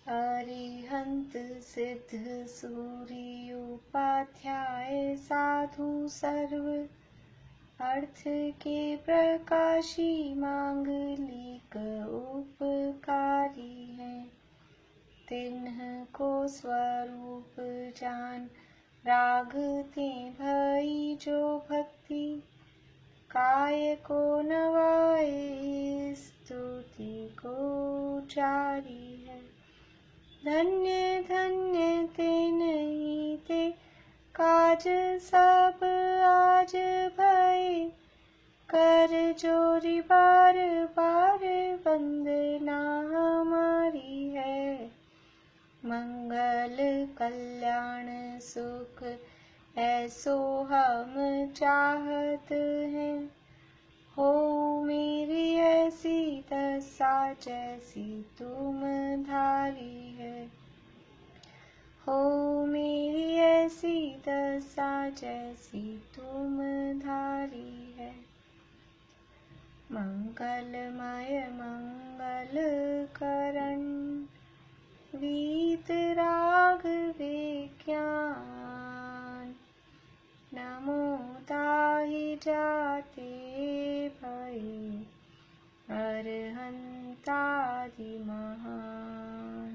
अरिहंत सिद्ध सूर्य उपाध्याय साधु सर्व अर्थ के प्रकाशी मांगलिक उपकारी हैं। तिन्ह को स्वरूप जान रागते भई जो भक्ति काय को नवाए स्तुति को चारी है। धन्य धन्य ते नहीं ते काज सब आज भय कर जोरी बार बार वंदना हमारी है। मंगल कल्याण सुख ऐसो हम चाहत हैं। हो मेरी ऐसी दशा जैसी तुम धारी है। हो मेरी ऐसी दशा जैसी तुम धारी है। मंगलमय मंगल करण वीत राग विज्ञान नमो ताहि जाते भई अरहंतादि महान।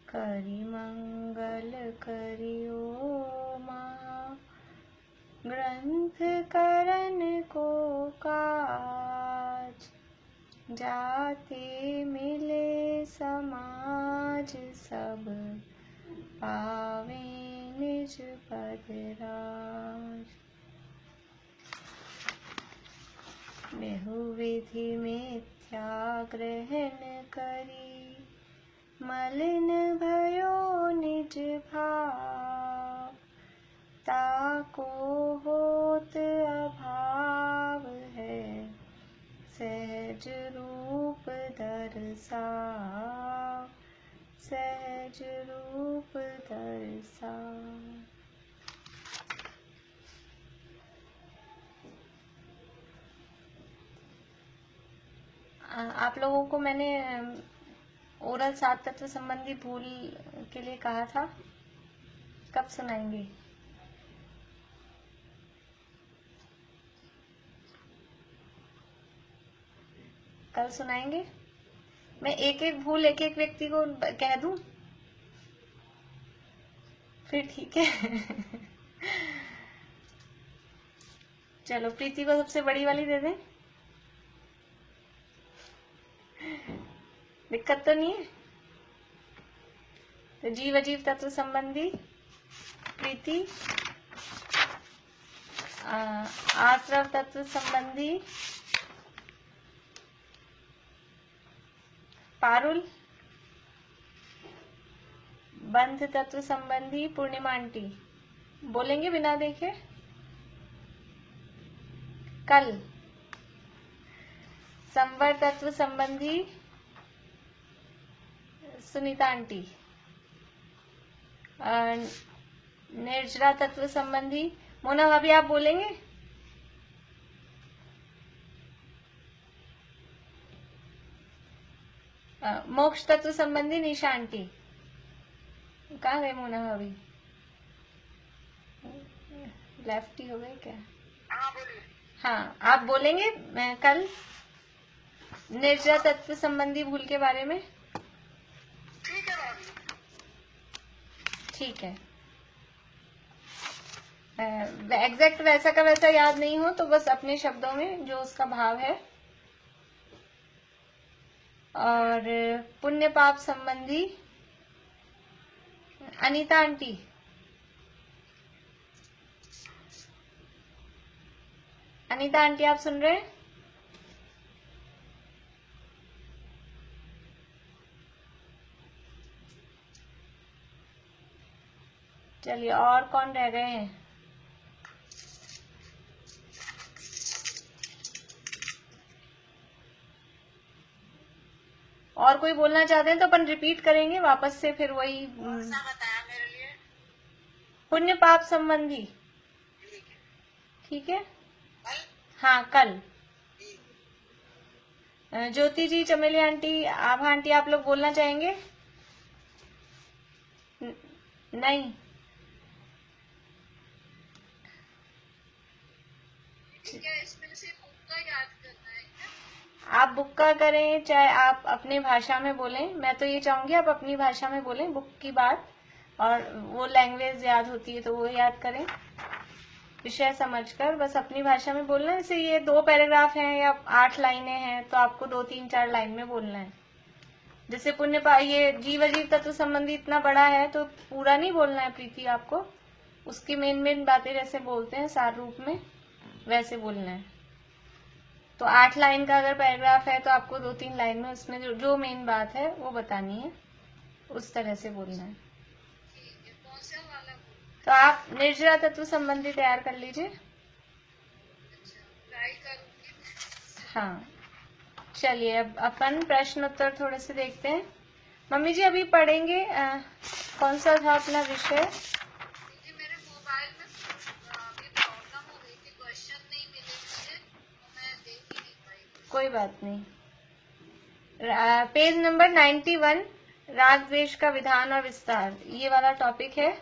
करि मंगल करियो महा ग्रंथ करन को काज जाते मिले समाज सब पावे निज पद राज। बहुविधि मिथ्या ग्रहण करी मलिन भयो निज भाव ताको होत अभाव है सहज रूप दर्शाव सहज रूप दर्शाव। आप लोगों को मैंने ओरल सात तत्व संबंधी भूल के लिए कहा था, कब सुनाएंगे? कल सुनाएंगे? मैं एक एक भूल एक एक व्यक्ति को कह दूं फिर ठीक है। चलो प्रीति को सबसे बड़ी वाली दे दें, दिक्कत तो नहीं है? तो जीव अजीव तत्व संबंधी प्रीति, आश्रव तत्व संबंधी पारुल, बंध तत्व संबंधी पूर्णिमा आंटी। बोलेंगे बिना देखे? कल संवर तत्व संबंधी सुनीता आंटी, निर्जरा तत्व संबंधी मोना भाभी आप बोलेंगे? मोक्ष तत्व संबंधी निशा आंटी। कहाँ गए मोना भाभी? लेफ्ट ही हो गए क्या? हाँ आप बोलेंगे कल निर्जरा तत्व संबंधी भूल के बारे में? ठीक है भाभी। ठीक है। एग्जैक्ट वैसा का वैसा याद नहीं हो तो बस अपने शब्दों में जो उसका भाव है। और पुण्य पाप संबंधी अनीता आंटी। अनीता आंटी आप सुन रहे हैं? चलिए और कौन रह गए हैं? और कोई बोलना चाहते हैं तो अपन रिपीट करेंगे वापस से, फिर वही बताया मेरे लिए पुण्य पाप संबंधी। ठीक है, हाँ कल। ज्योति जी, चमेली आंटी, आभा आंटी आप लोग बोलना चाहेंगे? नहीं, इसमें से बुक का याद करना है क्या? आप बुक का करें चाहे आप अपनी भाषा में बोलें, मैं तो ये चाहूंगी आप अपनी भाषा में बोलें बुक की बात, और वो लैंग्वेज याद होती है तो वो याद करें, विषय समझकर बस अपनी भाषा में बोलना है। जैसे ये 2 पैराग्राफ हैं या 8 लाइनें हैं तो आपको 2, 3, 4 लाइन में बोलना है। जैसे ये जीव अजीव तत्व संबंधी इतना बड़ा है तो पूरा नहीं बोलना है प्रीति, आपको उसकी मेन बातें जैसे बोलते हैं सार रूप में वैसे बोलना है। तो 8 लाइन का अगर पैराग्राफ है तो आपको 2, 3 लाइन में उसमें जो मेन बात है वो बतानी है, उस तरह से बोलना है। कौन सा वाला? तो आप निर्जरा तत्व संबंधी तैयार कर लीजिए। ट्राई करूंगी। हाँ, चलिए अब अपन प्रश्न उत्तर थोड़े से देखते हैं। मम्मी जी अभी पढ़ेंगे कौन सा था अपना विषय? मेरे मोबाइल में अभी प्रॉब्लम हो गई थी, क्वेश्चन नहीं मिले मुझे तो मैं देख ही नहीं पाई। कोई बात नहीं। पेज नंबर 91, राग द्वेष का विधान और विस्तार, ये वाला टॉपिक है।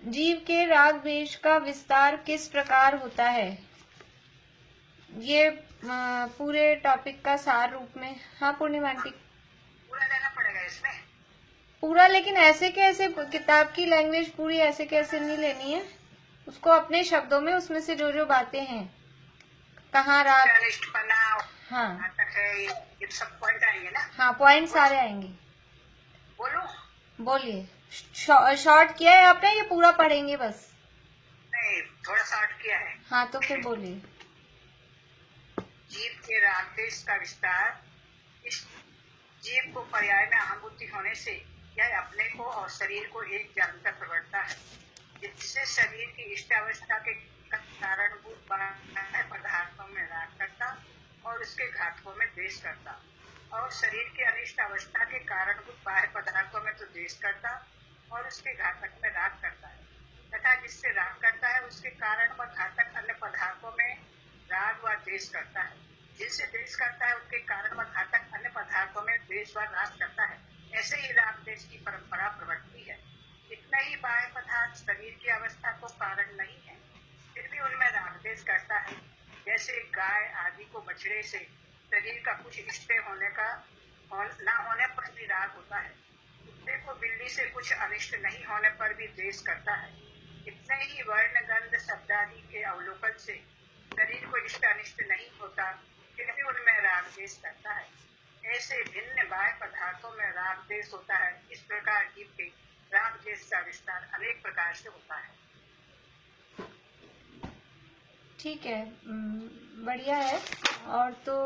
जीव के राग द्वेष का विस्तार किस प्रकार होता है, ये पूरे टॉपिक का सार रूप में। हाँ पूर्णिमा आंटी, पूरा लेना पड़ेगा इसमें पूरा, लेकिन ऐसे कैसे, किताब की लैंग्वेज पूरी ऐसे कैसे नहीं लेनी है, उसको अपने शब्दों में उसमें से जो बातें हैं, कहाँ राग, हाँ ये सब पॉइंट आएंगे ना। हाँ पॉइंट सारे आएंगे। बोलो, बोलिए। शॉर्ट किया है आपने, ये पूरा पढ़ेंगे बस? नहीं, थोड़ा शॉर्ट किया है। हाँ तो फिर बोलिए। जीव के राग द्वेष का विस्तार। इस जीव को पर्याय में अहम बुद्धि होने से यह अपने को और शरीर को एक जानकर प्रवर्तता है, जिससे शरीर की इष्ट अवस्था के कारणभूत पदार्थों में राग करता और उसके घातकों में द्वेष करता, और शरीर के अनिष्ट अवस्था के कारणभूत बाह्य पदार्थों में तो द्वेष करता और उसके घातक में राग करता है, तथा जिससे राग करता है उसके कारण व घातक अन्य पदार्थों में राग व द्वेष करता है, जिनसे द्वेष करता है उनके कारण व घातक अन्य पदार्थों में द्वेष व राग करता है। ऐसे ही राग द्वेष की परंपरा प्रवृत्ति है। इतना ही बाह्य पदार्थ शरीर की अवस्था को कारण नहीं है, फिर भी उनमें राग द्वेष करता है। जैसे गाय आदि को बछड़े से शरीर का कुछ इष्ट होने का न होने पर भी राग होता है, कुत्ते को बिल्ली से कुछ अनिष्ट नहीं होने पर भी द्वेष करता है। इतने ही वर्ण गंध शब्द आदि के अवलोकन से शरीर को इष्ट अनिष्ट नहीं होता, फिर भी उनमें राग द्वेष करता है। ऐसे भिन्न बाह्य पदार्थों में राग द्वेष होता है। इस प्रकार जीव के राग द्वेष का विस्तार अनेक प्रकार से होता है। ठीक है, बढ़िया है। और तो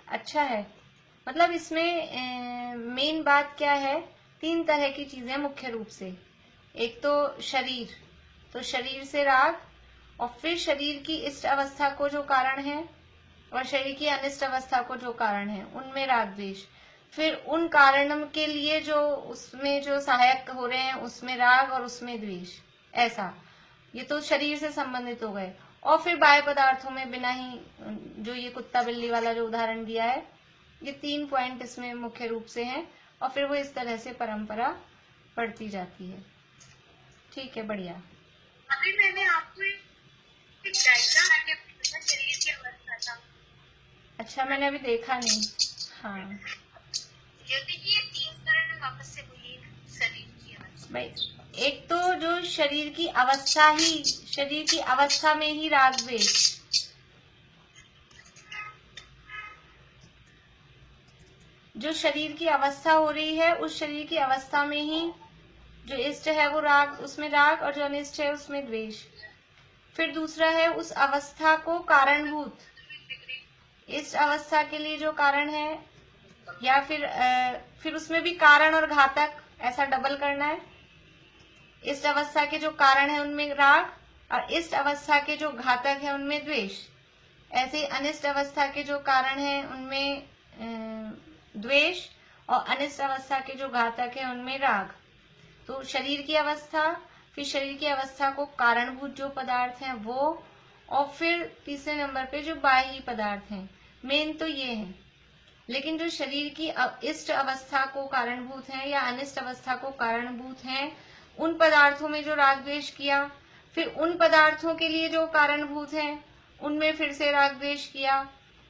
अच्छा है, मतलब इसमें मेन बात क्या है, 3 तरह की चीजें मुख्य रूप से। एक तो शरीर, तो शरीर से राग, और फिर शरीर की इष्ट अवस्था को जो कारण है और शरीर की अनिष्ट अवस्था को जो कारण है उनमें राग द्वेष, फिर उन कारणों के लिए जो उसमें जो सहायक हो रहे हैं उसमें राग और उसमें द्वेष। ऐसा, ये तो शरीर से संबंधित हो गए। और फिर बाह्य पदार्थों में बिना ही, जो ये कुत्ता बिल्ली वाला जो उदाहरण दिया है, ये 3 पॉइंट इसमें मुख्य रूप से हैं, और फिर वो इस तरह से परंपरा बढ़ती जाती है। ठीक है, बढ़िया। अभी मैंने आपको एक डायग्राम आके शरीर की अवस्था था। अच्छा, मैंने अभी देखा नहीं। हाँ यदि ये 3 कारण वापस से बोलिए शरीर की अवस्था। भाई, एक तो जो शरीर की अवस्था ही, शरीर की अवस्था में ही राग द्वेष, जो शरीर की अवस्था हो रही है उस शरीर की अवस्था में ही जो इष्ट है वो राग, उसमें राग, और जो अनिष्ट है उसमें द्वेष। फिर दूसरा है उस अवस्था को कारणभूत, इस अवस्था के लिए जो कारण है, या फिर उसमें भी कारण और घातक, ऐसा डबल करना है। इष्ट अवस्था के जो कारण है उनमें राग, और इष्ट अवस्था के जो घातक है उनमें द्वेष। ऐसे अनिष्ट अवस्था के जो कारण है उनमें द्वेष, और अनिष्ट अवस्था के जो घातक है उनमें राग। तो शरीर की अवस्था, फिर शरीर की अवस्था को कारणभूत जो पदार्थ हैं वो, और फिर तीसरे नंबर पे जो बाह्य पदार्थ हैं। मेन तो ये है। लेकिन जो शरीर की इष्ट अवस्था को कारणभूत हैं या अनिष्ट अवस्था को कारणभूत हैं, उन पदार्थों में जो राग द्वेष किया, फिर उन पदार्थों के लिए जो कारणभूत हैं उनमें फिर से राग द्वेष किया,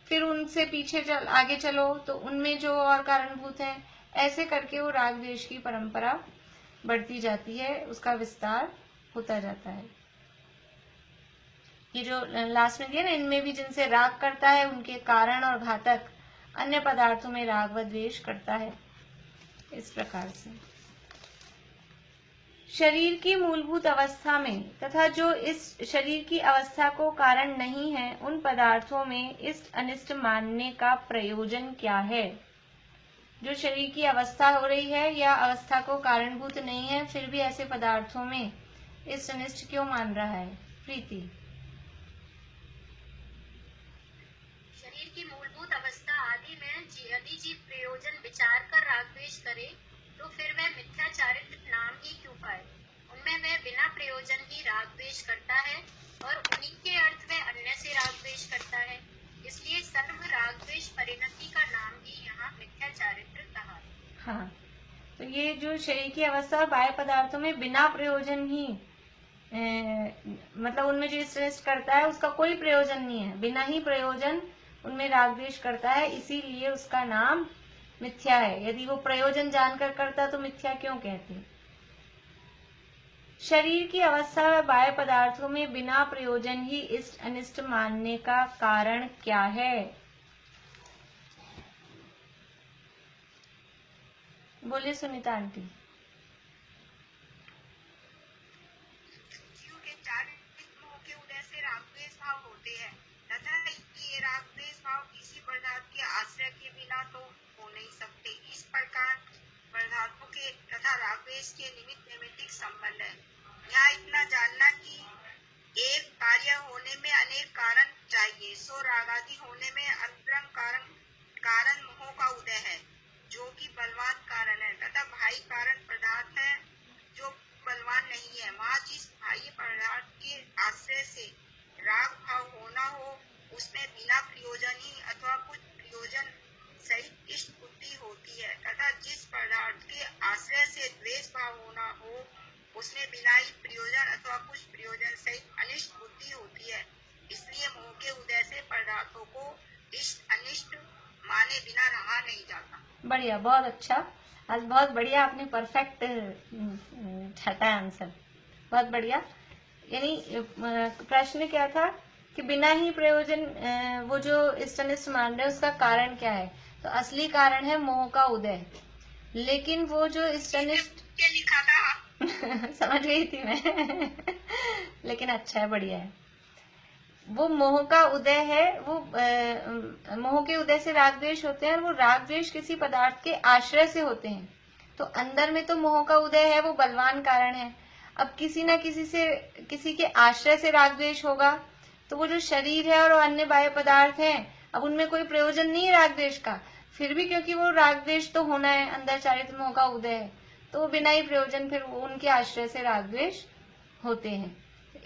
फिर उनसे पीछे आगे चलो तो उनमें जो और कारणभूत हैं, ऐसे करके वो राग द्वेष की परंपरा बढ़ती जाती है, उसका विस्तार होता जाता है। ये जो लास्ट में दिया ना, इनमें भी जिनसे राग करता है उनके कारण और घातक अन्य पदार्थों में राग व द्वेष करता है। इस प्रकार से शरीर की मूलभूत अवस्था में तथा जो इस शरीर की अवस्था को कारण नहीं है, उन पदार्थों में इष्ट अनिष्ट मानने का प्रयोजन क्या है? जो शरीर की अवस्था हो रही है या अवस्था को कारणभूत नहीं है, फिर भी ऐसे पदार्थों में इष्ट अनिष्ट क्यों मान रहा है? प्रीति। शरीर की मूलभूत अवस्था आदि में यदि जीव प्रयोजन विचार कर राग द्वेष करे तो फिर वह मिथ्या चारित्र नाम ही क्यों पाए? उनमें वह बिना प्रयोजन ही राग द्वेष करता है और उन्हीं के अर्थ वह अन्य से राग द्वेष करता है। इसलिए सर्व राग द्वेष परिणति का नाम ही यहाँ मिथ्या चारित्र कहा। हाँ, तो ये जो शरीर की अवस्था और बाह्य पदार्थों में बिना प्रयोजन ही मतलब उनमें जो इष्ट करता है उसका कोई प्रयोजन नहीं है, बिना ही प्रयोजन उनमें राग द्वेष करता है, इसीलिए उसका नाम मिथ्या है। यदि वो प्रयोजन जानकर करता तो मिथ्या क्यों कहते? शरीर की अवस्था व बाह्य पदार्थों में बिना प्रयोजन ही इष्ट अनिष्ट मानने का कारण क्या है? बोलिए सुनीता आंटी। जीव के चारित्रिक मोह के उदय से राग द्वेष भाव होते हैं तथा ये राग द्वेष भाव किसी पदार्थ के आश्रय के बिना तो हो नहीं सकते। इस प्रकार पदार्थों के तथा राग द्वेष के निमित्त नैमित्तिक संबंध है। यहाँ इतना जानना कि एक कार्य होने में अनेक कारण चाहिए, सो राग आदि होने में अंतरंग कारण मोह का उदय है जो कि बलवान कारण है तथा भाई कारण पदार्थ है जो बलवान नहीं है। वहाँ जिस बाह्य पदार्थ के आश्रय से राग भाव होना हो उसमें बिना प्रयोजन ही अथवा कुछ प्रयोजन सहित इष्ट बुद्धि होती है तथा जिस पदार्थ के आश्रय से द्वेष भाव होना हो उसमें बिना ही प्रयोजन अथवा कुछ प्रयोजन सहित अनिष्ट बुद्धि होती है। इसलिए मोह के उदय से पदार्थों को इष्ट अनिष्ट माने बिना रहा नहीं जाता। बढ़िया, बहुत अच्छा, आज बहुत बढ़िया आपने परफेक्ट छाटा आंसर, बहुत बढ़िया। यानी प्रश्न क्या था कि बिना ही प्रयोजन वो जो इष्ट अनिष्ट मान रहे हैं उसका कारण क्या है? तो असली कारण है मोह का उदय, लेकिन वो जो इष्ट अनिष्ट लिखा था समझ गई थी मैं लेकिन अच्छा है, बढ़िया है। वो मोह का उदय है, वो मोह के उदय से राग द्वेष होते हैं और वो राग द्वेष किसी पदार्थ के आश्रय से होते हैं। तो अंदर में तो मोह का उदय है, वो बलवान कारण है। अब किसी न किसी के आश्रय से राग द्वेष होगा तो वो जो शरीर है और अन्य बाह्य पदार्थ हैं, अब उनमें कोई प्रयोजन नहीं है राग द्वेष का, फिर भी क्योंकि वो राग द्वेष तो होना है, अंदर चारित्र मोह का उदय है, तो वो बिना ही प्रयोजन फिर उनके आश्रय से राग द्वेष होते हैं।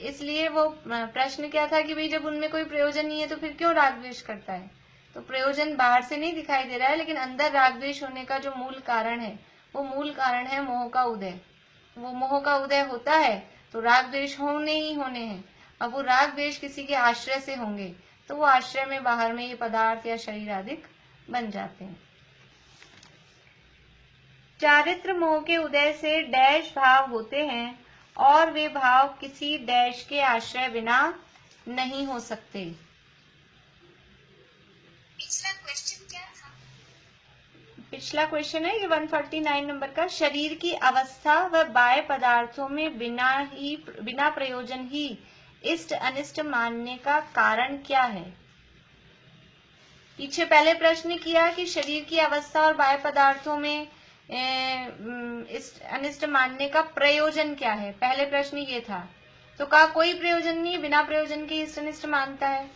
इसलिए वो प्रश्न क्या था कि भाई जब उनमें कोई प्रयोजन नहीं है तो फिर क्यों राग द्वेष करता है? तो प्रयोजन बाहर से नहीं दिखाई दे रहा है, लेकिन अंदर राग द्वेष होने का जो मूल कारण है, वो मूल कारण है मोह का उदय। वो मोह का उदय होता है तो राग द्वेष होने ही होने हैं। अब वो राग द्वेष किसी के आश्रय से होंगे तो वो आश्रय में बाहर में ये पदार्थ या शरीर आदि बन जाते हैं। चारित्र मोह के उदय से डैश भाव होते हैं और वे भाव किसी डैश के आश्रय बिना नहीं हो सकते। पिछला क्वेश्चन क्या था? पिछला क्वेश्चन है ये 149 नंबर का। शरीर की अवस्था व बाह्य पदार्थों में बिना प्रयोजन ही इष्ट अनिष्ट मानने का कारण क्या है? पीछे पहले प्रश्न किया कि शरीर की अवस्था और बाह्य पदार्थों में इष्ट अनिष्ट मानने का प्रयोजन क्या है, पहले प्रश्न ये था। तो कहा कोई प्रयोजन नहीं, बिना प्रयोजन के इष्ट अनिष्ट मानता है।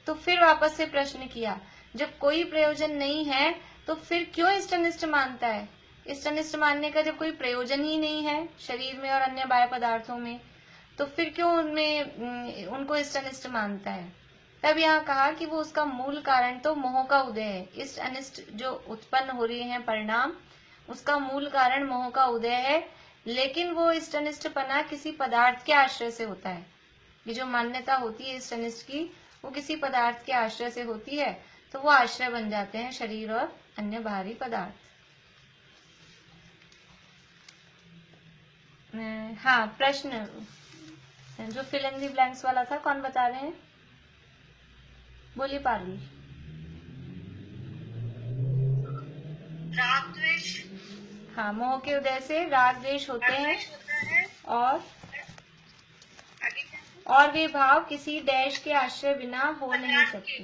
तो फिर वापस से प्रश्न किया, जब कोई प्रयोजन नहीं है तो फिर क्यों इष्ट अनिष्ट मानता है? इष्ट अनिष्ट मानने का जब कोई प्रयोजन ही नहीं है शरीर में और अन्य बाह्य पदार्थों में, तो फिर क्यों उनको इष्ट अनिष्ट मानता है? तब यहाँ कहा कि वो उसका मूल कारण तो मोह का उदय है। इष्ट अनिष्ट जो उत्पन्न हो रहे हैं परिणाम, उसका मूल कारण मोह का उदय है, लेकिन वो इष्ट अनिष्टपना किसी पदार्थ के आश्रय से होता है। ये जो मान्यता होती है इष्ट अनिष्ट की, वो किसी पदार्थ के आश्रय से होती है, तो वो आश्रय बन जाते हैं शरीर और अन्य बाहरी पदार्थ। हाँ, प्रश्न जो फिल इन दी ब्लैंक्स वाला था, कौन बता रहे हैं? बोलिए पारुल। राग द्वेष। हाँ, मोह के उदय से राग द्वेष होते हैं, और वे भाव किसी डैश के आश्रय बिना हो नहीं सकते,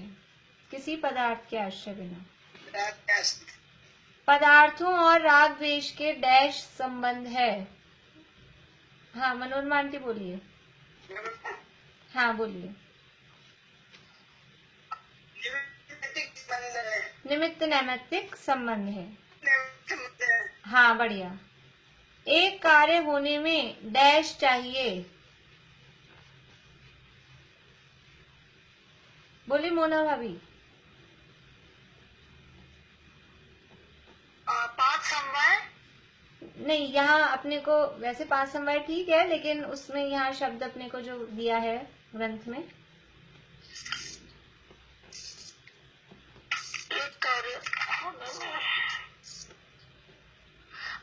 किसी पदार्थ के आश्रय बिना। पदार्थों और राग द्वेष के डैश संबंध है। हाँ, मनोरमा आंटी बोलिए। हाँ बोलिए। निमित्त नैमित्तिक संबंध है। हाँ, बढ़िया। एक कार्य होने में डैश चाहिए। बोली मोना भाभी। पांच समवाय नहीं, यहाँ अपने को वैसे 5 समवाय ठीक है, लेकिन उसमें यहाँ शब्द अपने को जो दिया है ग्रंथ में, एक कार्य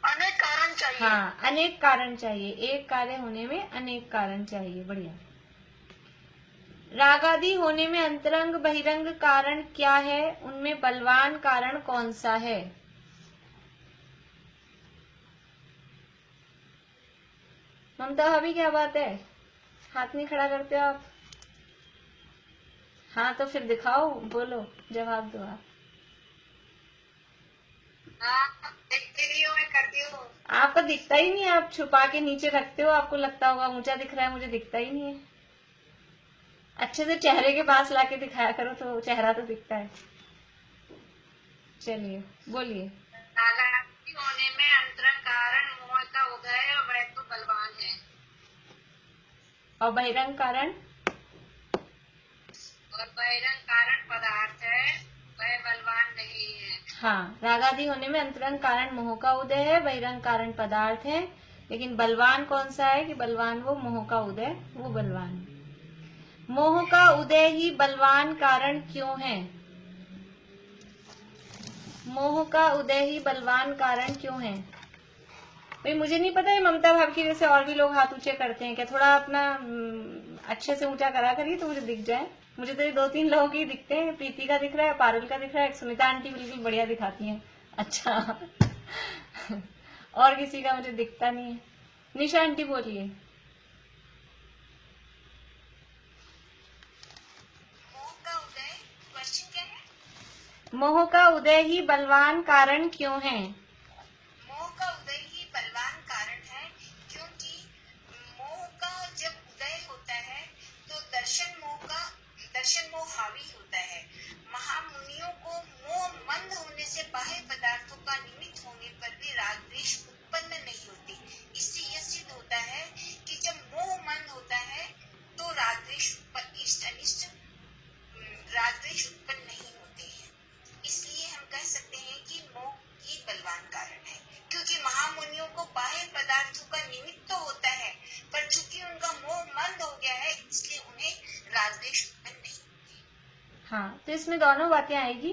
अनेक कारण चाहिए। हाँ, अनेक कारण चाहिए। एक कार्य होने में अनेक कारण चाहिए। बढ़िया। रागादि होने में अंतरंग बहिरंग कारण क्या है? उनमें बलवान कारण कौन सा है? ममता भाभी, क्या बात है? हाथ नहीं खड़ा करते हो आप? हाँ, तो फिर दिखाओ, बोलो, जवाब दो आप। आपका दिखता ही नहीं है, आप छुपा के नीचे रखते हो, आपको लगता होगा ऊंचा दिख रहा है, मुझे दिखता ही नहीं है। अच्छे से चेहरे के पास लाके दिखाया करो, तो चेहरा तो दिखता है। चलिए बोलिए। रागादि होने में अंतरंग कारण मोह का उदय है, और वह तो बलवान है। और बहिरंग कारण? और बहिरंग कारण पदार्थ है, वह बलवान नहीं है। हाँ, रागादि होने में अंतरंग कारण मोह का उदय है, बहिरंग कारण पदार्थ है, लेकिन बलवान कौन सा है? कि बलवान वो मोह का उदय, वो बलवान है। मोह का उदय ही बलवान कारण क्यों है? मोह का उदय ही बलवान कारण क्यों है? भाई मुझे नहीं पता है, ममता भाभी की जैसे और भी लोग हाथ ऊंचे करते हैं क्या? थोड़ा अपना अच्छे से ऊंचा करा करिए तो मुझे दिख जाए। मुझे तो 2-3 लोगों के दिखते हैं। प्रीति का दिख रहा है, पारुल का दिख रहा है, सुनीता आंटी बिल्कुल बढ़िया दिखाती हैं। अच्छा और किसी का मुझे दिखता नहीं है। निशा आंटी बोलिए। मोह का उदय ही बलवान कारण क्यों है? मोह का उदय ही बलवान कारण है, क्योंकि मोह का जब उदय होता है तो दर्शन मोह हावी होता है। महामुनियों को मोह मंद होने से बाह्य पदार्थों का निमित्त होने पर भी राग द्वेष उत्पन्न नहीं होती। इससे यह सिद्ध होता है कि जब मोह मंद होता है तो राग द्वेष इष्ट अनिष्ट राग द्वेष उत्पन्न नहीं होते हैं। इसलिए हम कह सकते हैं कि मोह ही बलवान कारण है, क्योंकि महामुनियों को बाह्य पदार्थों का निमित्त तो होता है, पर चूंकि उनका मोह मंद हो गया है, इसलिए उन्हें राग द्वेष उत्पन्न नहीं। हाँ, तो इसमें दोनों बातें आएगी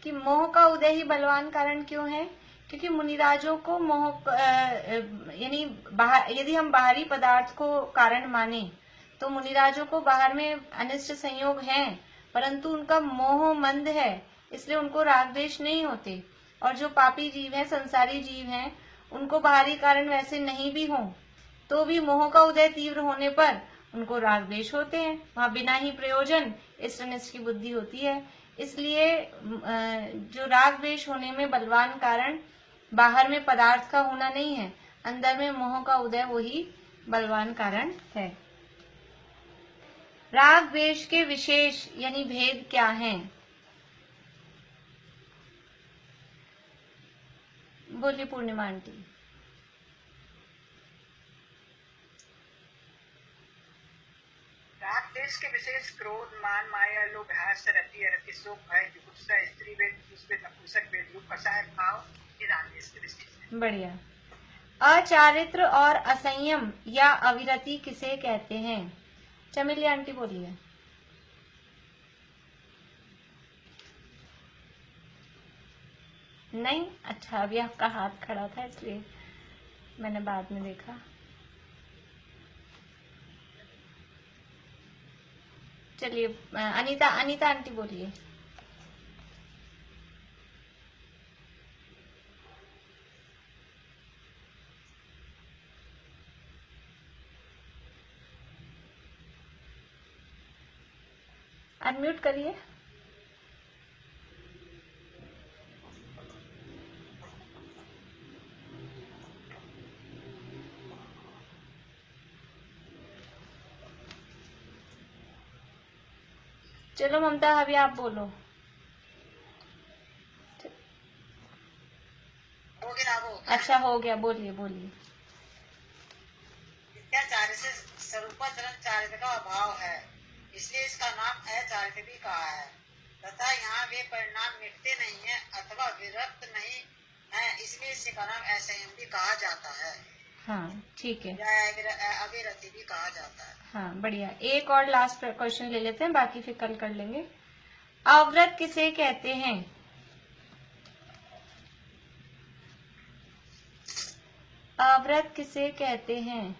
कि मोह का उदय ही बलवान कारण क्यों है, क्योंकि मुनिराजों को मोह यानी यदि हम बाहरी पदार्थ को कारण माने तो मुनिराजों को बाहर में अनिष्ट संयोग हैं, परंतु उनका मोह मंद है, इसलिए उनको राग द्वेष नहीं होते। और जो पापी जीव हैं, संसारी जीव हैं, उनको बाहरी कारण वैसे नहीं भी हों तो भी मोह का उदय तीव्र होने पर उनको राग द्वेष होते हैं। वहां बिना ही प्रयोजन इष्ट अनिष्ट की बुद्धि होती है। इसलिए जो राग द्वेष होने में बलवान कारण बाहर में पदार्थ का होना नहीं है, अंदर में मोह का उदय वही बलवान कारण है। राग द्वेष के विशेष यानी भेद क्या हैं? बोलिए पूर्णिमा आंटी। राग द्वेष इसके विशेष क्रोध, मान, माया, लोभ, हास्य, रति, अरति, शोक, भय, जुगुप्सा, स्त्री वेद, पुरुष वेद, नपुंसक वेद, रूप, कषाय, भाव, निरांत इसके विशेष है। बढ़िया। अचारित्र और असंयम या अविरति किसे कहते हैं? चमेली आंटी बोलिए। नहीं, अच्छा अभी आपका हाथ खड़ा था इसलिए मैंने बाद में देखा। चलिए अनीता आंटी बोलिए। अनम्यूट करिए। चलो ममता अभी आप बोलो। हो गया वो। अच्छा हो गया, बोलिए बोलिए। मिथ्याचार्य से स्वरूपाचरण चारित्र का अभाव है, इसलिए इसका नाम अचारित्र भी कहा है। तथा यहाँ वे परिणाम मिटते नहीं है अथवा विरक्त नहीं है, इसलिए इसका नाम असंयम भी कहा जाता है। हाँ ठीक है, या अविरति भी कहा जाता है। हाँ बढ़िया। एक और लास्ट क्वेश्चन ले लेते हैं, बाकी फिर कल कर लेंगे। अव्रत किसे कहते हैं? अव्रत किसे कहते हैं?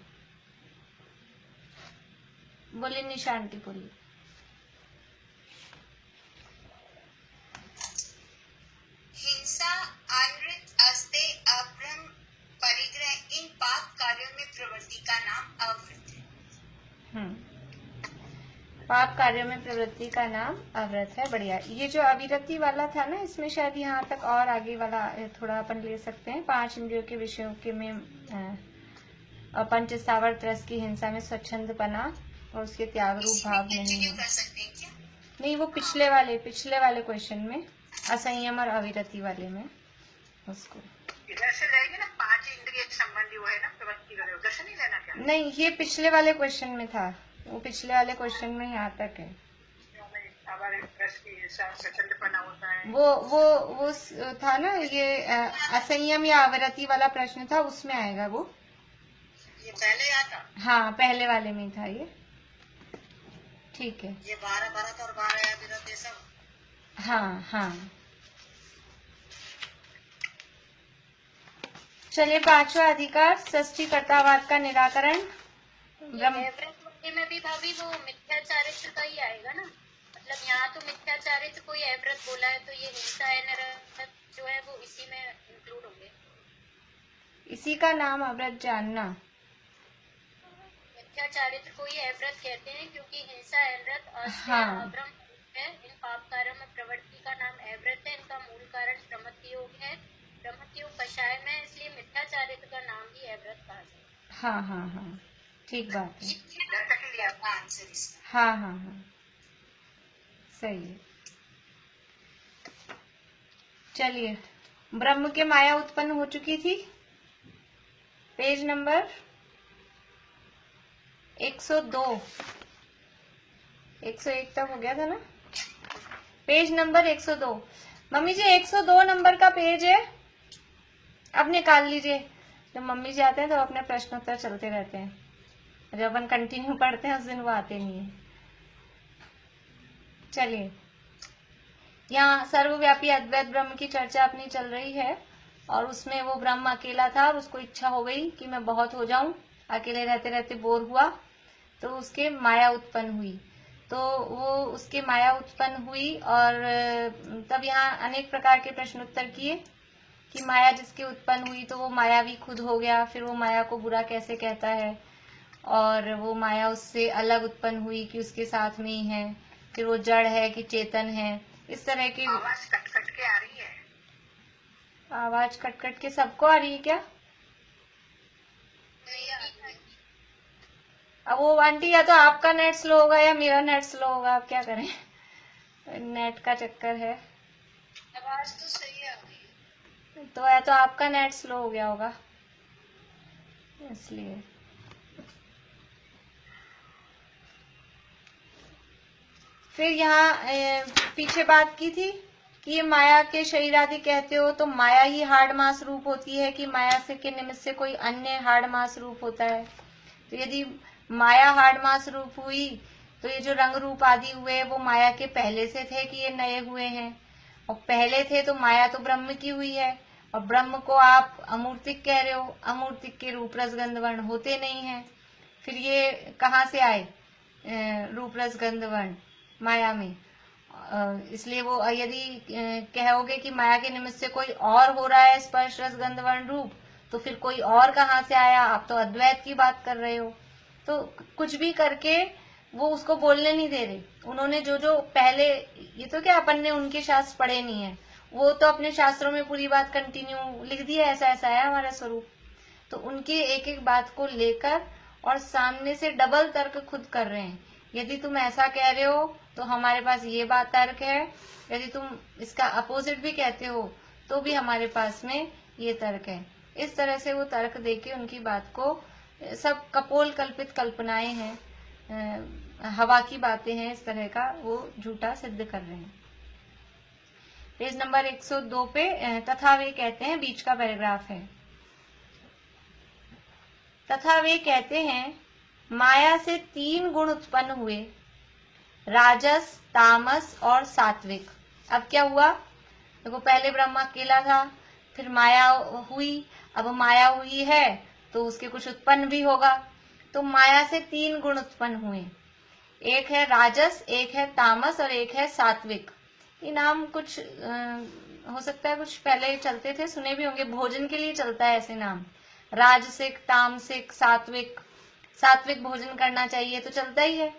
बोलिए निशा आंटी बोलिए। हिंसा, अनृत, अस्तेय, अभ्रम, परिग्रह, इन पाप कार्यों में प्रवृत्ति का नाम अव्रत है। पाप कार्यों में प्रवृत्ति का नाम अव्रत है। बढ़िया। ये जो अविरति वाला था ना, इसमें शायद यहाँ तक और आगे वाला थोड़ा अपन ले सकते हैं। 5 इंद्रियों के विषयों के में पंच स्थावर त्रस की हिंसा में स्वच्छंदपना और उसके त्याग रूप भाव नहीं है। कर सकते हैं क्या? नहीं, वो पिछले वाले क्वेश्चन में असंयम और अविरति वाले में उसको इधर से जाएगी ना, 5 इंद्रिय संबंधी वो है ना प्रवृत्ति का, उधर से नहीं लेना क्या? नहीं, ये पिछले वाले क्वेश्चन में था। वो पिछले वाले क्वेश्चन में यहाँ तक है। हमारे त्रस की हिंसा, स्वच्छंदपना होता है। वो था ना, ये असंयम या अविरति वाला प्रश्न था, उसमें आएगा वो। ये पहले आता? हाँ, पहले वाले में था ये। ठीक है। ये 12 भरत और 12 अविरत ये सब। हाँ। चलिए, 5वां अधिकार सृष्टिकर्तावाद का निराकरण। में भी भाभी वो मिथ्याचारित्र का ही आएगा ना, मतलब यहाँ तो मिथ्याचारित्र कोई अव्रत बोला है, तो ये हिंसा अनृत जो है वो इसी में इंक्लूड होंगे। इसी का नाम अव्रत जानना। मिथ्याचारित्र को ही अव्रत कहते हैं क्योंकि हिंसा अनृत, हाँ। अभ्रम है। इन पाप कार्यों में प्रवृत्ति का नाम अव्रत है। इनका मूल कारण प्रमत्त योग है। प्रमत्त योग कषाय में, इसलिए मिथ्याचारित्र का नाम भी अव्रत कहा जाता है। हाँ, ठीक बात है। आंसर हाँ, सही है। चलिए, ब्रह्म के माया उत्पन्न हो चुकी थी। पेज नंबर 102, 101 तक हो गया था ना। Page number 102। मम्मी जी 102 नंबर का पेज है, अब निकाल लीजिए। जब मम्मी जी आते हैं तो अपने प्रश्नोत्तर चलते रहते हैं, जब अपन कंटिन्यू पढ़ते हैं उस दिन वो आते नहीं है। चलिए, यहाँ सर्वव्यापी अद्वैत ब्रह्म की चर्चा अपनी चल रही है और उसमें वो ब्रह्म अकेला था और उसको इच्छा हो गई कि मैं बहुत हो जाऊं, अकेले रहते रहते बोर हुआ, तो उसके माया उत्पन्न हुई। तो वो उसके माया उत्पन्न हुई और तब यहाँ अनेक प्रकार के प्रश्नोत्तर किए कि माया जिसके उत्पन्न हुई तो वो मायावी खुद हो गया, फिर वो माया को बुरा कैसे कहता है, और वो माया उससे अलग उत्पन्न हुई कि उसके साथ में ही है, फिर वो जड़ है कि चेतन है। इस तरह की आवाज कट कट के आ रही है। आवाज कट कट के सबको आ रही है क्या? अब वो आंटी, या तो आपका नेट स्लो होगा या मेरा नेट स्लो होगा, आप क्या करें, नेट का चक्कर है। आवाज तो सही आ रही है, तो या तो आपका नेट स्लो हो गया होगा इसलिए। फिर यहाँ पीछे बात की थी कि ये माया के शरीर आदि कहते हो, तो माया ही हाड़ मास रूप होती है कि माया से के निमित्त से कोई अन्य हाड़ मास रूप होता है। तो यदि माया हाड़ मास रूप हुई तो ये जो रंग रूप आदि हुए वो माया के पहले से थे कि ये नए हुए हैं? और पहले थे तो माया तो ब्रह्म की हुई है, और ब्रह्म को आप अमूर्तिक कह रहे हो, अमूर्तिक के रूप रस गंध वर्ण होते नहीं हैं। फिर ये कहाँ से आए रूप रस गंध वर्ण? माया में। इसलिए वो यदि कहोगे कि माया के निमित्त से कोई और हो रहा है स्पर्श रस गंध वर्ण रूप, तो फिर कोई और कहाँ से आया? आप तो अद्वैत की बात कर रहे हो। तो कुछ भी करके वो उसको बोलने नहीं दे रहे। उन्होंने जो जो पहले, ये तो क्या अपन ने उनके शास्त्र पढ़े नहीं है, वो तो अपने शास्त्रों में पूरी बात कंटिन्यू लिख दी है, ऐसा ऐसा है हमारा स्वरूप। तो उनकी एक एक बात को लेकर और सामने से डबल तर्क खुद कर रहे हैं। यदि तुम ऐसा कह रहे हो तो हमारे पास ये बात तर्क है, यदि तुम इसका अपोजिट भी कहते हो तो भी हमारे पास में ये तर्क है। इस तरह से वो तर्क देके उनकी बात को, सब कपोल कल्पित कल्पनाएं हैं, हवा की बातें हैं, इस तरह का वो झूठा सिद्ध कर रहे हैं। पेज नंबर 102 पे तथा वे कहते हैं, बीच का पैराग्राफ है। तथा वे कहते हैं माया से 3 गुण उत्पन्न हुए, राजस, तामस और सात्विक। अब क्या हुआ? देखो, पहले ब्रह्मा अकेला था, फिर माया हुई, अब माया हुई है तो उसके कुछ उत्पन्न भी होगा। तो माया से 3 गुण उत्पन्न हुए, एक है राजस, एक है तामस और एक है सात्विक। ये नाम कुछ हो सकता है कुछ पहले चलते थे, सुने भी होंगे, भोजन के लिए चलता है ऐसे नाम, राजसिक, तामसिक, सात्विक। सात्विक भोजन करना चाहिए तो चलता ही है,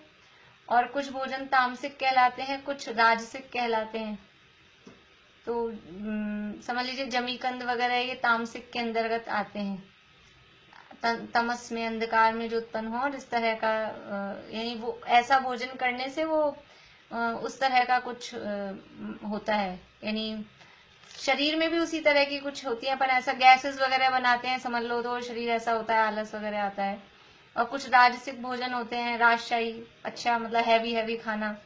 और कुछ भोजन तामसिक कहलाते हैं, कुछ राजसिक कहलाते हैं। तो समझ लीजिए जमीकंद वगैरह ये तामसिक के अंतर्गत आते हैं, तमस में, अंधकार में जो उत्पन्न हो, और इस तरह का यानी वो ऐसा भोजन करने से वो उस तरह का कुछ होता है, यानी शरीर में भी उसी तरह की कुछ होती है। अपन ऐसा गैसेस वगैरह बनाते हैं समझ लो, तो शरीर ऐसा होता है, आलस वगैरह आता है। और कुछ राजसिक भोजन होते हैं, राजशाही, अच्छा मतलब हैवी खाना,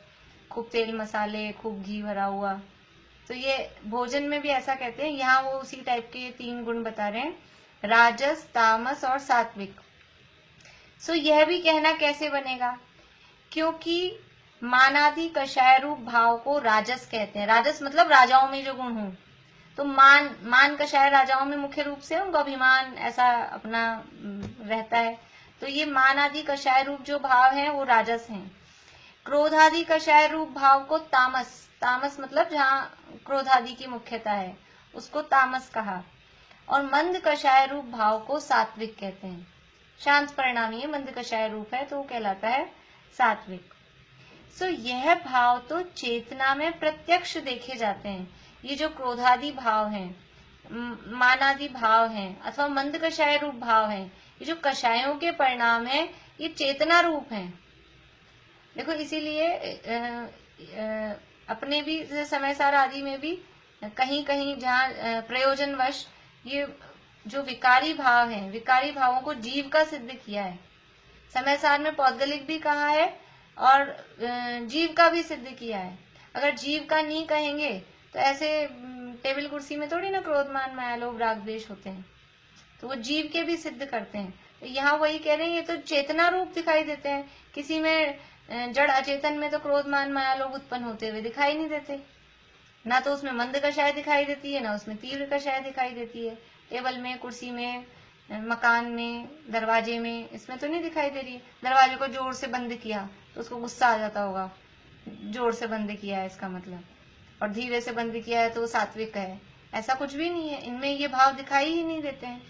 खूब तेल मसाले, खूब घी भरा हुआ। तो ये भोजन में भी ऐसा कहते हैं। यहाँ वो उसी टाइप के 3 गुण बता रहे हैं, राजस, तामस और सात्विक। सो यह भी कहना कैसे बनेगा? क्योंकि मानादि कषाय रूप भाव को राजस कहते हैं। राजस मतलब राजाओं में जो गुण हो, तो मान कषाय राजाओं में मुख्य रूप से उनको अभिमान ऐसा अपना रहता है, तो ये मान आदि कषाय रूप जो भाव है वो राजस हैं। क्रोधादि कषाय रूप भाव को तामस, तामस मतलब जहाँ क्रोधादि की मुख्यता है उसको तामस कहा। और मंद कषाय रूप भाव को सात्विक कहते हैं। शांत परिणामी मंद कषाय रूप है तो वो कहलाता है सात्विक। सो यह भाव तो चेतना में प्रत्यक्ष देखे जाते हैं। ये जो क्रोधादि भाव हैं, मानादि भाव हैं, अथवा मंद कषाय रूप भाव हैं, ये जो कषायों के परिणाम हैं, ये चेतना रूप हैं। देखो इसीलिए अपने भी समय सार आदि में भी कहीं कहीं जहाँ प्रयोजनवश ये जो विकारी भाव हैं, विकारी भावों को जीव का सिद्ध किया है। समय सार में पौद्गलिक भी कहा है और जीव का भी सिद्ध किया है। अगर जीव का नहीं कहेंगे तो ऐसे टेबल कुर्सी में थोड़ी ना क्रोध मान माया लोभ राग द्वेष होते हैं, तो वो जीव के भी सिद्ध करते हैं। तो यहाँ वही कह रहे हैं, ये तो चेतना रूप दिखाई देते हैं। किसी में जड़ अचेतन में तो क्रोध मान माया लोभ उत्पन्न होते हुए दिखाई नहीं देते, ना तो उसमें मंद कषाय दिखाई देती है, ना उसमें तीव्र कषाय दिखाई देती है। टेबल में, कुर्सी में, मकान में, दरवाजे में, इसमें तो नहीं दिखाई दे रही है। दरवाजे को जोर से बंद किया तो उसको गुस्सा आ जाता होगा, जोर से बंद किया है इसका मतलब, और धीरे से बंद किया है तो वो सात्विक है। ऐसा कुछ भी नहीं है, इनमें ये भाव दिखाई ही नहीं देते हैं।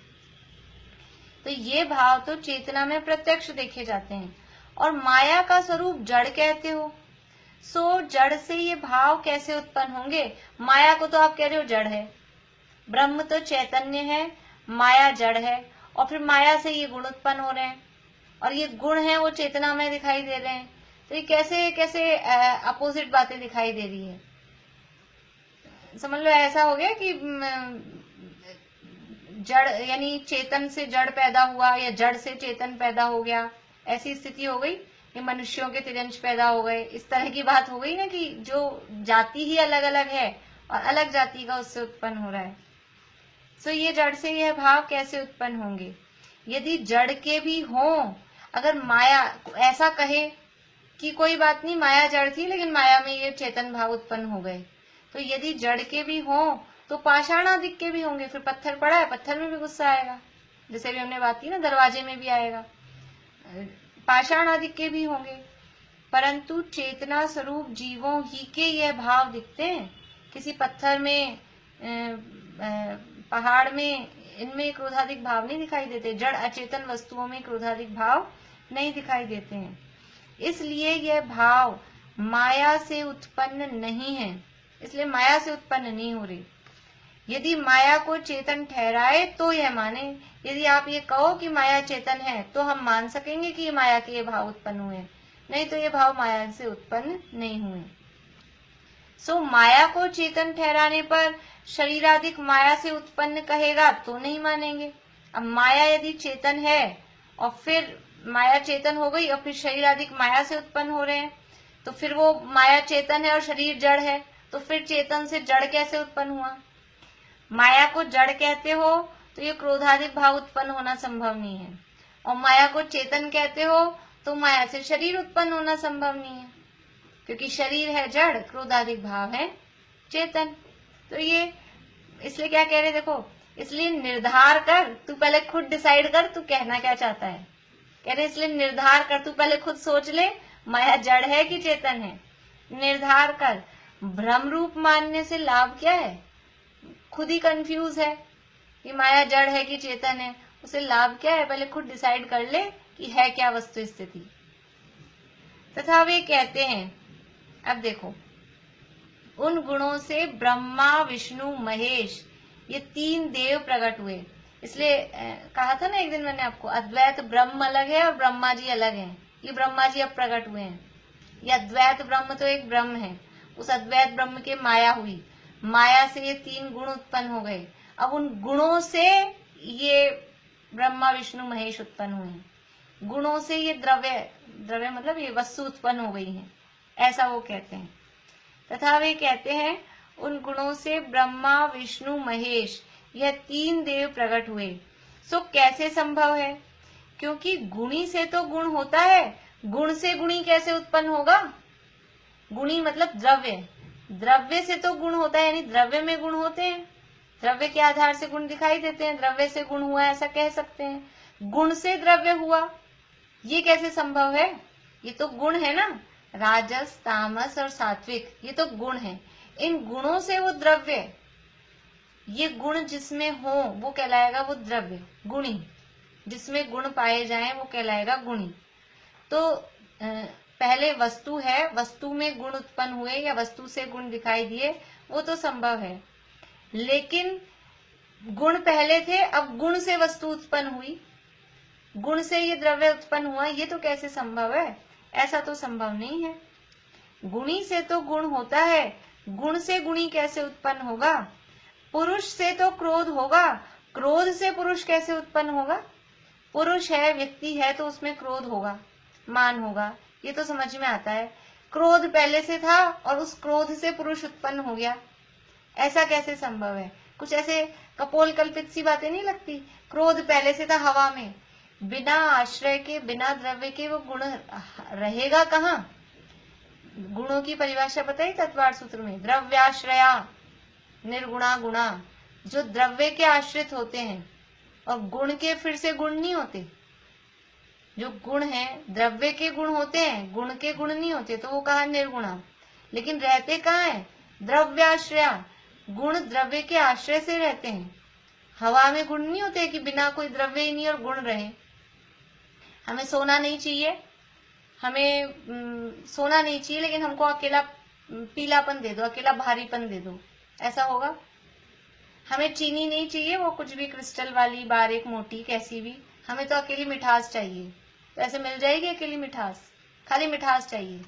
तो ये भाव तो चेतना में प्रत्यक्ष देखे जाते हैं। और माया का स्वरूप जड़ कहते हो, सो जड़ से ये भाव कैसे उत्पन्न होंगे? माया को तो आप कह रहे हो जड़ है, ब्रह्म तो चैतन्य है, माया जड़ है, और फिर माया से ये गुण उत्पन्न हो रहे हैं, और ये गुण है वो चेतना में दिखाई दे रहे हैं। तो ये कैसे कैसे अपोजिट बातें दिखाई दे रही है? समझ लो ऐसा हो गया कि जड़ यानी चेतन से जड़ पैदा हुआ या जड़ से चेतन पैदा हो गया, ऐसी स्थिति हो गई। कि मनुष्यों के तिरंज पैदा हो गए, इस तरह की बात हो गई ना, कि जो जाति ही अलग अलग है और अलग जाति का उससे उत्पन्न हो रहा है। सो ये जड़ से यह भाव कैसे उत्पन्न होंगे? यदि जड़ के भी हों, अगर माया ऐसा कहे कि कोई बात नहीं, माया जड़ थी लेकिन माया में ये चेतन भाव उत्पन्न हो गए, तो यदि जड़ के भी हों तो पाषाणादिक के भी होंगे। फिर पत्थर पड़ा है, पत्थर में भी गुस्सा आएगा, जैसे भी हमने बात की ना, दरवाजे में भी आएगा, पाषाणादिक के भी होंगे। परंतु चेतना स्वरूप जीवों ही के यह भाव दिखते हैं। किसी पत्थर में, पहाड़ में, इनमें क्रोधाधिक भाव नहीं दिखाई देते। जड़ अचेतन वस्तुओं में क्रोधाधिक भाव नहीं दिखाई देते हैं। इसलिए यह भाव माया से उत्पन्न नहीं है, इसलिए माया से उत्पन्न नहीं हो रही। यदि माया को चेतन ठहराए तो यह माने। यदि आप ये कहो कि माया चेतन है तो हम मान सकेंगे कि ये माया के ये भाव उत्पन्न हुए, नहीं तो ये भाव माया से उत्पन्न नहीं हुए। सो माया को चेतन ठहराने पर शरीराधिक माया से उत्पन्न कहेगा तो नहीं मानेंगे। अब माया यदि चेतन है और फिर माया चेतन हो गई और फिर शरीराधिक माया से उत्पन्न हो रहे हैं, तो फिर वो माया चेतन है और शरीर जड़ है, तो फिर चेतन से जड़ कैसे उत्पन्न हुआ? माया को जड़ कहते हो तो ये क्रोधाधिक भाव उत्पन्न होना संभव नहीं है, और माया को चेतन कहते हो तो माया से शरीर उत्पन्न होना संभव नहीं है, क्योंकि शरीर है जड़, क्रोधाधिक भाव है चेतन। तो ये इसलिए क्या कह रहे, देखो, इसलिए निर्धार कर, तू पहले खुद डिसाइड कर तू कहना क्या चाहता है। कह रहे इसलिए निर्धार कर, तू पहले खुद सोच ले माया जड़ है कि चेतन है, निर्धार कर। भ्रम रूप मानने से लाभ क्या है? खुद ही कंफ्यूज है कि माया जड़ है कि चेतन है, उसे लाभ क्या है? पहले खुद डिसाइड कर ले कि है क्या वस्तु स्थिति। तथा वे कहते हैं, अब देखो, उन गुणों से ब्रह्मा विष्णु महेश ये तीन देव प्रकट हुए। इसलिए कहा था ना एक दिन मैंने आपको, अद्वैत ब्रह्म अलग है और ब्रह्मा जी अलग हैं। ये ब्रह्मा जी अब प्रकट हुए हैं। ये अद्वैत ब्रह्म तो एक ब्रह्म है, उस अद्वैत ब्रह्म के माया हुई, माया से ये तीन गुण उत्पन्न हो गए। अब उन गुणों से ये ब्रह्मा विष्णु महेश उत्पन्न हुए हैं। गुणों से ये द्रव्य मतलब ये वस्तु उत्पन्न हो गई है, ऐसा वो कहते हैं। तथा वे कहते हैं उन गुणों से ब्रह्मा विष्णु महेश यह तीन देव प्रकट हुए। सो कैसे संभव है? क्योंकि गुणी से तो गुण होता है, गुण से गुणी कैसे उत्पन्न होगा? गुणी मतलब द्रव्य, द्रव्य से तो गुण होता है, यानी द्रव्य में गुण होते हैं, द्रव्य के आधार से गुण दिखाई देते हैं, द्रव्य से गुण हुआ ऐसा कह सकते हैं। गुण से द्रव्य हुआ, ये कैसे संभव है? ये तो गुण है ना, राजस तामस और सात्विक, ये तो गुण है। इन गुणों से वो द्रव्य, ये गुण जिसमें हो वो कहलाएगा वो द्रव्य, गुणी। जिसमें गुण पाए जाएं वो कहलाएगा गुणी। तो पहले वस्तु है, वस्तु में गुण उत्पन्न हुए या वस्तु से गुण दिखाई दिए, वो तो संभव है। लेकिन गुण पहले थे, अब गुण से वस्तु उत्पन्न हुई, गुण से ये द्रव्य उत्पन्न हुआ, ये तो कैसे संभव है? ऐसा तो संभव नहीं है। गुणी से तो गुण होता है, गुण से गुणी कैसे उत्पन्न होगा? पुरुष से तो क्रोध होगा, क्रोध से पुरुष कैसे उत्पन्न होगा? पुरुष है, व्यक्ति है, तो उसमें क्रोध होगा, मान होगा, ये तो समझ में आता है। क्रोध पहले से था और उस क्रोध से पुरुष उत्पन्न हो गया, ऐसा कैसे संभव है? कुछ ऐसे कपोल कल्पित सी बातें नहीं लगती? क्रोध पहले से था हवा में, बिना आश्रय के, बिना द्रव्य के वो गुण रहेगा कहाँ? गुणों की परिभाषा बताई तत्वार्थ सूत्र में, द्रव्याश्रया निर्गुणा गुणा, जो द्रव्य के आश्रित होते हैं और गुण के फिर से गुण नहीं होते। जो गुण है द्रव्य के गुण होते हैं, गुण के गुण नहीं होते, तो वो कहा निर्गुणा। लेकिन रहते कहाँ है? द्रव्याश्रया, गुण द्रव्य के आश्रय से रहते हैं। हवा में गुण नहीं होते कि बिना कोई द्रव्य ही नहीं और गुण रहे। हमें सोना नहीं चाहिए, हमें सोना नहीं चाहिए, लेकिन हमको अकेला पीलापन दे दो, अकेला भारीपन दे दो, ऐसा होगा? हमें चीनी नहीं चाहिए, वो कुछ भी क्रिस्टल वाली, बारीक मोटी कैसी भी, हमें तो अकेली मिठास चाहिए, तो ऐसे मिल जाएगी अकेली मिठास? खाली मिठास चाहिए।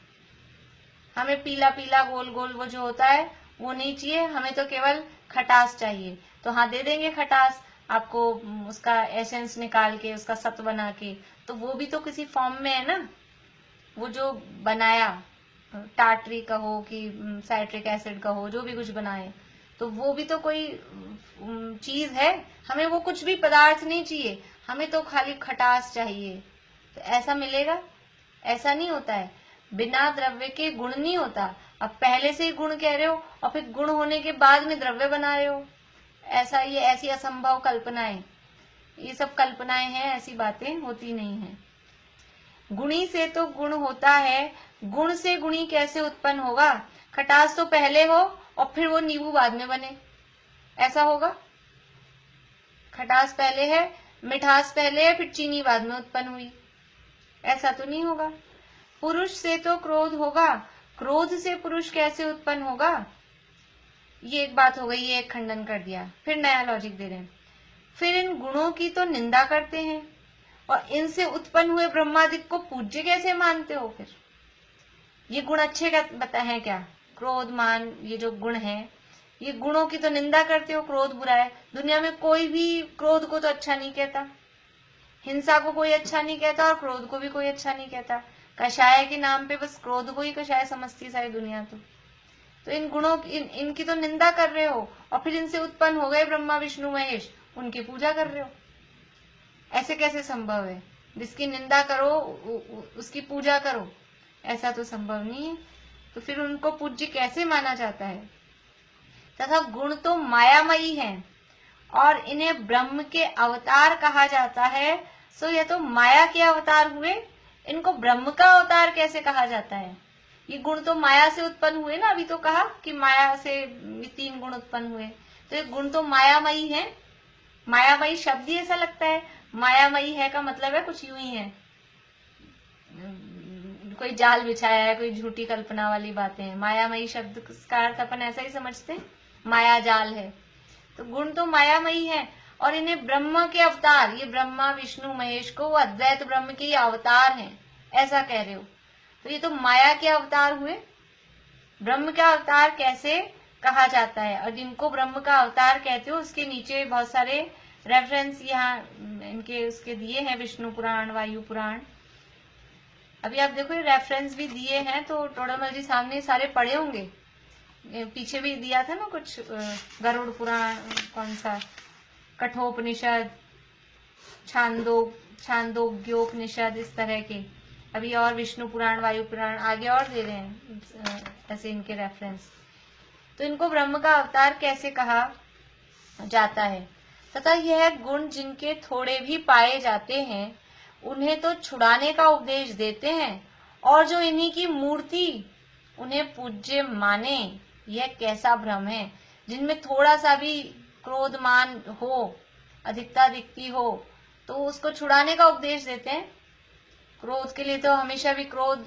हमें पीला पीला गोल गोल वो जो होता है वो नहीं चाहिए, हमें तो केवल खटास चाहिए। तो हाँ, दे देंगे खटास आपको, उसका एसेंस निकाल के, उसका सत्व बना के, तो वो भी तो किसी फॉर्म में है ना। वो जो बनाया, टाटरी कहो कि साइट्रिक एसिड कहो, जो भी कुछ बनाए, तो वो भी तो कोई चीज है। हमें वो कुछ भी पदार्थ नहीं चाहिए, हमें तो खाली खटास चाहिए। तो ऐसा मिलेगा? ऐसा नहीं होता है। बिना द्रव्य के गुण नहीं होता। अब पहले से ही गुण कह रहे हो और फिर गुण होने के बाद में द्रव्य बना रहे हो, ऐसा, ये ऐसी असंभव कल्पनाएं, ये सब कल्पनाएं हैं, ऐसी बातें होती नहीं है। गुणी से तो गुण होता है, गुण से गुणी कैसे उत्पन्न होगा? खटास तो पहले हो और फिर वो नींबू बाद में बने, ऐसा होगा? खटास पहले है, मिठास पहले है, फिर चीनी बाद में उत्पन्न हुई, ऐसा तो नहीं होगा। पुरुष से तो क्रोध होगा, क्रोध से पुरुष कैसे उत्पन्न होगा? ये एक बात हो गई, ये एक खंडन कर दिया। फिर नया लॉजिक दे रहे हैं। फिर इन गुणों की तो निंदा करते हैं और इनसे उत्पन्न हुए ब्रह्मादिक को पूज्य कैसे मानते हो? फिर ये गुण अच्छे बता है क्या? क्रोध, मान, ये जो गुण है, ये गुणों की तो निंदा करते हो, क्रोध बुरा है। दुनिया में कोई भी क्रोध को तो अच्छा नहीं कहता, हिंसा को कोई अच्छा नहीं कहता और क्रोध को भी कोई अच्छा नहीं कहता। कषाय के नाम पे बस क्रोध को ही कषाय समझती सारी दुनिया। तो इन गुणों की, इनकी तो निंदा कर रहे हो और फिर इनसे उत्पन्न हो गए ब्रह्मा विष्णु महेश, उनकी पूजा कर रहे हो। ऐसे कैसे संभव है? जिसकी निंदा करो उसकी पूजा करो, ऐसा तो संभव नहीं है। तो फिर उनको पूज्य कैसे माना जाता है? तथा गुण तो मायामयी हैं और इन्हें ब्रह्म के अवतार कहा जाता है। सो ये तो माया के अवतार हुए, इनको ब्रह्म का अवतार कैसे कहा जाता है? ये गुण तो माया से उत्पन्न हुए ना, अभी तो कहा कि माया से 3 गुण उत्पन्न हुए, तो ये गुण तो मायामयी है। मायामयी शब्द ही ऐसा लगता है, मायामयी है का मतलब है कुछ यूं ही है, कोई जाल बिछाया है, कोई झूठी कल्पना वाली बातें हैं। मायामयी शब्द का अर्थ अपन ऐसा ही समझते हैं, माया जाल है। तो गुण तो मायामयी है और इन्हें ब्रह्म के अवतार, ये ब्रह्मा विष्णु महेश को अद्वैत ब्रह्म के अवतार हैं, ऐसा कह रहे हो। तो ये तो माया के अवतार हुए, ब्रह्म का अवतार कैसे कहा जाता है? और जिनको ब्रह्म का अवतार कहते हो उसके नीचे बहुत सारे रेफरेंस यहाँ इनके उसके दिए हैं, विष्णु पुराण, वायु पुराण। अभी आप देखो ये रेफरेंस भी दिए हैं, तो टोडरमल जी सामने सारे पढ़े होंगे। पीछे भी दिया था ना कुछ, गरुड़ पुराण, कौन सा, कठोपनिषद, छांदोग्योपनिषद, इस तरह के। अभी और विष्णु पुराण, वायु पुराण, आगे और दे रहे हैं ऐसे इनके रेफरेंस। तो इनको ब्रह्म का अवतार कैसे कहा जाता है? तथा यह गुण जिनके थोड़े भी पाए जाते हैं उन्हें तो छुड़ाने का उपदेश देते हैं, और जो इन्हीं की मूर्ति उन्हें पूज्य माने, यह कैसा भ्रम है? जिनमें थोड़ा सा भी क्रोध मान हो, अधिकता दिखती हो, तो उसको छुड़ाने का उपदेश देते हैं। क्रोध के लिए तो हमेशा भी क्रोध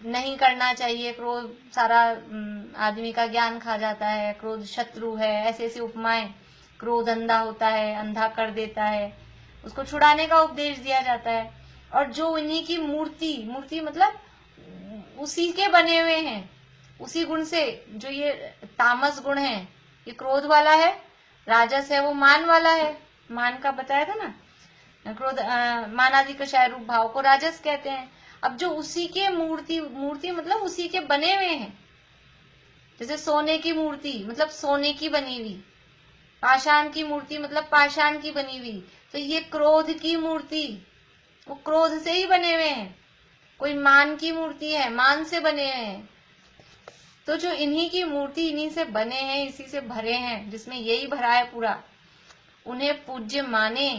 नहीं करना चाहिए, क्रोध सारा आदमी का ज्ञान खा जाता है, क्रोध शत्रु है, ऐसे ऐसी उपमाएं, क्रोध अंधा होता है, अंधा कर देता है, उसको छुड़ाने का उपदेश दिया जाता है। और जो उन्हीं की मूर्ति मतलब उसी के बने हुए हैं, उसी गुण से, जो ये तामस गुण है ये क्रोध वाला है, राजस है वो मान वाला है, मान का बताया था ना, क्रोध मानादि कषाय रूप भाव को राजस कहते हैं। अब जो उसी के मूर्ति मतलब उसी के बने हुए हैं, जैसे सोने की मूर्ति मतलब सोने की बनी हुई, पाषाण की मूर्ति मतलब पाषाण की बनी हुई, तो ये क्रोध की मूर्ति, वो क्रोध से ही बने हुए हैं। कोई मान की मूर्ति है, मान से बने हुए हैं। तो जो इन्हीं की मूर्ति इन्हीं से बने हैं, इसी से भरे हैं, जिसमें यही भरा है पूरा, उन्हें पूज्य माने,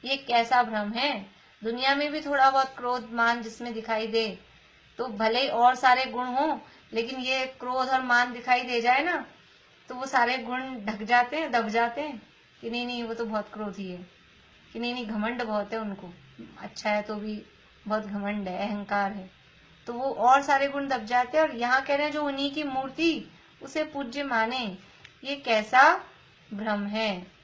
ये कैसा भ्रम है? दुनिया में भी थोड़ा बहुत क्रोध मान जिसमें दिखाई दे, तो भले और सारे गुण हो, लेकिन ये क्रोध और मान दिखाई दे जाए ना, तो वो सारे गुण ढक जाते हैं, दब जाते हैं कि नहीं वो तो बहुत क्रोधी है, कि नहीं घमंड बहुत है उनको, अच्छा है तो भी बहुत घमंड है, अहंकार है, तो वो और सारे गुण दब जाते हैं। और यहाँ कह रहे हैं जो उन्हीं की मूर्ति उसे पूज्य माने, ये कैसा भ्रम है?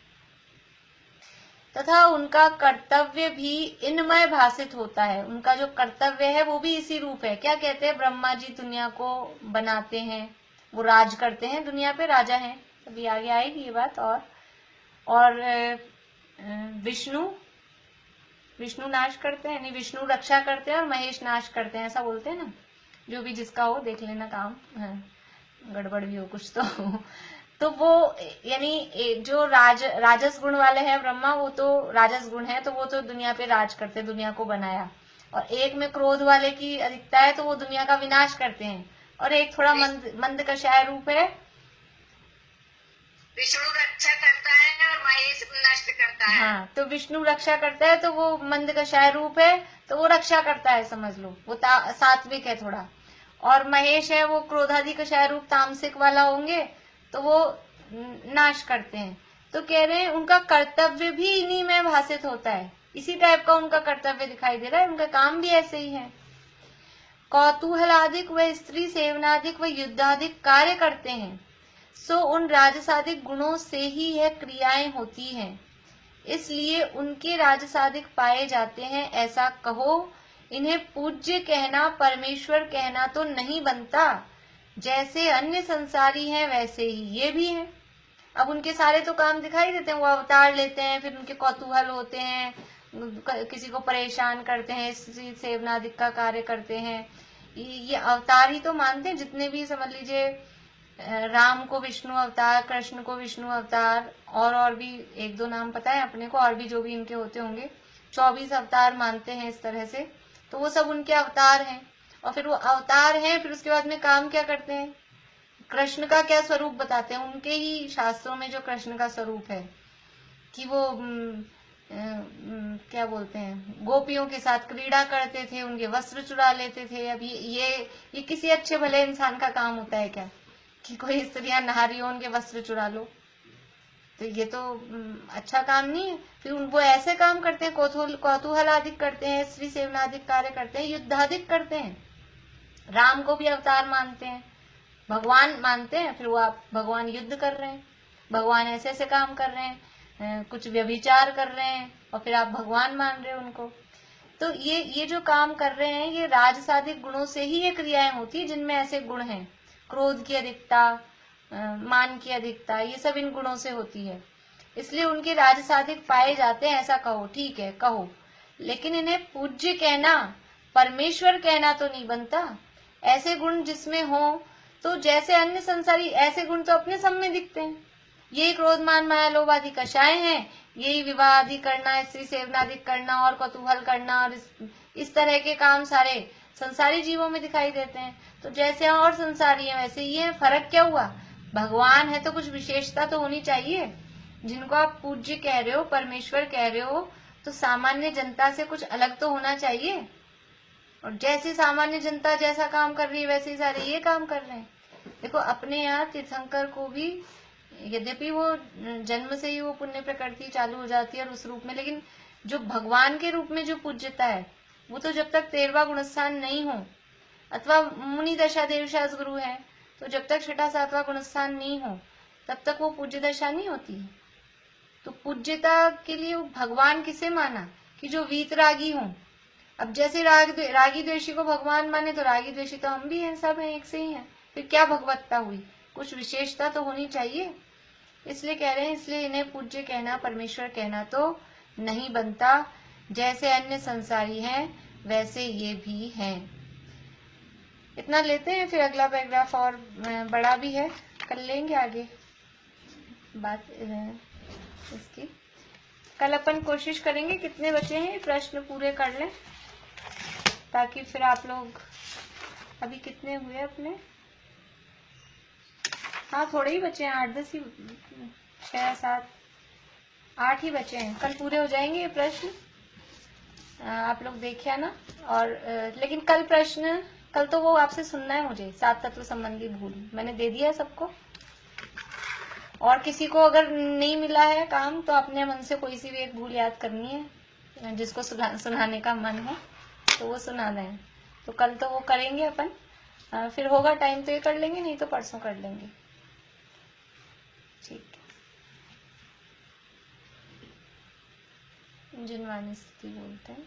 तथा उनका कर्तव्य भी इनमय भाषित होता है, उनका जो कर्तव्य है वो भी इसी रूप है। क्या कहते हैं? ब्रह्मा जी दुनिया को बनाते हैं, वो राज करते हैं, दुनिया पे राजा हैं, अभी आगे आएगी ये बात। और विष्णु विष्णु नाश करते हैं, नहीं विष्णु रक्षा करते हैं और महेश नाश करते हैं, ऐसा बोलते हैं ना। जो भी जिसका हो देख लेना काम, गड़बड़ भी हो कुछ तो वो यानी जो राजस गुण वाले हैं ब्रह्मा, वो तो राजस गुण है, तो वो तो दुनिया पे राज करते हैं, दुनिया को बनाया। और एक में क्रोध वाले की अधिकता है, तो वो दुनिया का विनाश करते हैं। और एक थोड़ा मंद कषाय रूप है, विष्णु रक्षा करता है और महेश नष्ट करता है। हाँ, तो विष्णु रक्षा करता है, तो वो मंद कषाय रूप है, तो वो रक्षा करता है, समझ लो वो सात्विक है थोड़ा। और महेश है वो क्रोधादि कषाय रूप तामसिक वाला होंगे, तो वो नाश करते हैं। तो कह रहे हैं उनका कर्तव्य भी इन्हीं में भाषित होता है, इसी टाइप का उनका कर्तव्य दिखाई दे रहा है, उनका काम भी ऐसे ही है। कौतूहलादिक व स्त्री सेवनादिक व युद्धादिक कार्य करते हैं, सो उन राजसादिक गुणों से ही यह क्रियाएं होती हैं, इसलिए उनके राजसादिक पाए जाते हैं, ऐसा कहो। इन्हें पूज्य कहना परमेश्वर कहना तो नहीं बनता, जैसे अन्य संसारी हैं वैसे ही ये भी हैं। अब उनके सारे तो काम दिखाई देते हैं, वो अवतार लेते हैं, फिर उनके कौतूहल होते हैं, किसी को परेशान करते हैं, सेवनादिक का कार्य करते हैं, ये अवतार ही तो मानते हैं। जितने भी समझ लीजिए, राम को विष्णु अवतार, कृष्ण को विष्णु अवतार, और भी एक दो नाम पता है अपने को, और भी जो भी इनके होते होंगे, 24 अवतार मानते हैं इस तरह से। तो वो सब उनके अवतार हैं, और फिर वो अवतार हैं, फिर उसके बाद में काम क्या करते हैं, कृष्ण का क्या स्वरूप बताते हैं। उनके ही शास्त्रों में जो कृष्ण का स्वरूप है कि वो क्या बोलते हैं, गोपियों के साथ क्रीड़ा करते थे, उनके वस्त्र चुरा लेते थे। अब ये किसी अच्छे भले इंसान का काम होता है क्या कि कोई स्त्रियां नहा रही हो उनके वस्त्र चुरा लो, तो ये तो अच्छा काम नहीं है। फिर वो ऐसे काम करते हैं, कौतूहल आदिक करते हैं, स्त्री सेवनादिक कार्य करते हैं, युद्धादिक करते हैं। राम को भी अवतार मानते हैं, भगवान मानते हैं, फिर वो आप भगवान युद्ध कर रहे हैं, भगवान ऐसे ऐसे काम कर रहे हैं, कुछ व्यभिचार कर रहे हैं, और फिर आप भगवान मान रहे हो उनको। तो ये जो काम कर रहे हैं, ये राजसाधिक गुणों से ही ये क्रियाएं होती है, जिनमें ऐसे गुण हैं, क्रोध की अधिकता, मान की अधिकता, ये सब इन गुणों से होती है, इसलिए उनके राजसाधिक पाए जाते हैं, ऐसा कहो। ठीक है, कहो, लेकिन इन्हें पूज्य कहना परमेश्वर कहना तो नहीं बनता। ऐसे गुण जिसमें हो, तो जैसे अन्य संसारी, ऐसे गुण तो अपने सब में दिखते हैं। यही क्रोध मान माया लोभ आदि कषाय हैं, यही विवाह आदि करना, स्त्री सेवनादि करना, और कौतूहल करना, और इस तरह के काम सारे संसारी जीवों में दिखाई देते हैं। तो जैसे और संसारी है वैसे ये फर्क क्या हुआ, भगवान है तो कुछ विशेषता तो होनी चाहिए। जिनको आप पूज्य कह रहे हो, परमेश्वर कह रहे हो, तो सामान्य जनता से कुछ अलग तो होना चाहिए। और जैसी सामान्य जनता जैसा काम कर रही है, वैसे ही सारे ये काम कर रहे हैं। देखो अपने यहाँ तीर्थंकर को भी, यद्यपि वो जन्म से ही वो पुण्य प्रकृति चालू हो जाती है और उस रूप में, लेकिन जो भगवान के रूप में जो पूज्यता है, वो तो जब तक 13वां गुणस्थान नहीं हो, अथवा मुनि दशा देवशास गुरु है, तो जब तक 6वां 7वां गुणस्थान नहीं हो, तब तक वो पूज्य दशा नहीं होती है। तो पूज्यता के लिए भगवान किसे माना, कि जो वीतरागी हो। अब जैसे रागी द्वेषी को भगवान माने, तो रागी द्वेषी तो हम भी हैं, सब हैं, एक से ही हैं। फिर क्या भगवत्ता हुई, कुछ विशेषता तो होनी चाहिए। इसलिए कह रहे हैं, इसलिए इन्हें पूज्य कहना परमेश्वर कहना तो नहीं बनता, जैसे अन्य संसारी हैं वैसे ये भी हैं। इतना लेते हैं, फिर अगला पैराग्राफ और बड़ा भी है, कर लेंगे आगे बात इसकी। कल अपन कोशिश करेंगे, कितने बचे हैं प्रश्न पूरे कर लें, ताकि फिर आप लोग, अभी कितने हुए अपने, हाँ थोड़े ही बचे हैं, 8-10 ही, 6-7 8 ही बचे हैं, कल पूरे हो जाएंगे ये प्रश्न। आप लोग देखिए ना। और लेकिन कल प्रश्न, कल तो वो आपसे सुनना है मुझे, 7 तत्व संबंधी भूल मैंने दे दिया है सबको। और किसी को अगर नहीं मिला है काम, तो अपने मन से कोई सी भी एक भूल याद करनी है, जिसको सुनाने का मन हो तो वो सुना दें। तो कल तो वो करेंगे अपन, फिर होगा टाइम तो ये कर लेंगे, नहीं तो परसों कर लेंगे। ठीक है, जिनवानी स्थिति बोलते हैं।